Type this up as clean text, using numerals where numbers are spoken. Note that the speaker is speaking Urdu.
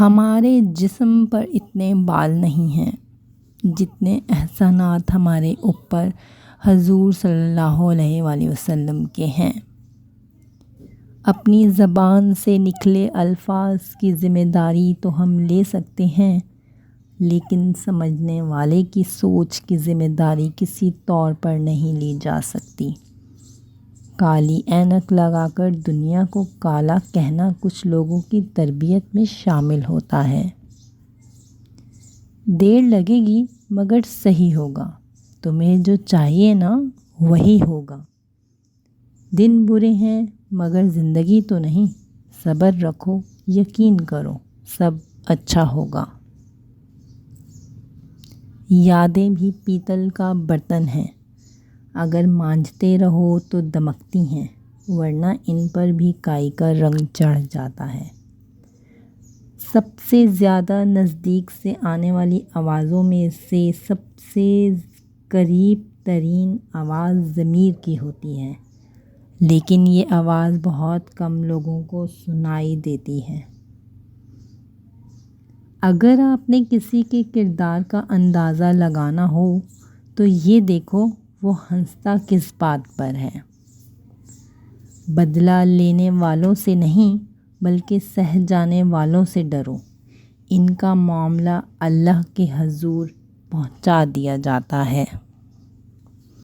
ہمارے جسم پر اتنے بال نہیں ہیں جتنے احسانات ہمارے اوپر حضور صلی اللہ علیہ وآلہ وسلم کے ہیں۔ اپنی زبان سے نکلے الفاظ کی ذمہ داری تو ہم لے سکتے ہیں، لیکن سمجھنے والے کی سوچ کی ذمہ داری کسی طور پر نہیں لی جا سکتی۔ کالی اینک لگا کر دنیا کو کالا کہنا کچھ لوگوں کی تربیت میں شامل ہوتا ہے۔ دیر لگے گی مگر صحیح ہوگا، تمہیں جو چاہیے نا وہی ہوگا۔ دن برے ہیں مگر زندگی تو نہیں، صبر رکھو یقین کرو سب اچھا ہوگا۔ یادیں بھی پیتل کا برتن ہیں، اگر مانجتے رہو تو دمکتی ہیں، ورنہ ان پر بھی کائی کا رنگ چڑھ جاتا ہے۔ سب سے زیادہ نزدیک سے آنے والی آوازوں میں سے سب سے قریب ترین آواز ضمیر کی ہوتی ہے، لیکن یہ آواز بہت کم لوگوں کو سنائی دیتی ہے۔ اگر آپ نے کسی کے کردار کا اندازہ لگانا ہو تو یہ دیکھو وہ ہنستا کس بات پر ہے۔ بدلہ لینے والوں سے نہیں بلکہ سہ جانے والوں سے ڈرو، ان کا معاملہ اللہ کے حضور پہنچا دیا جاتا ہے۔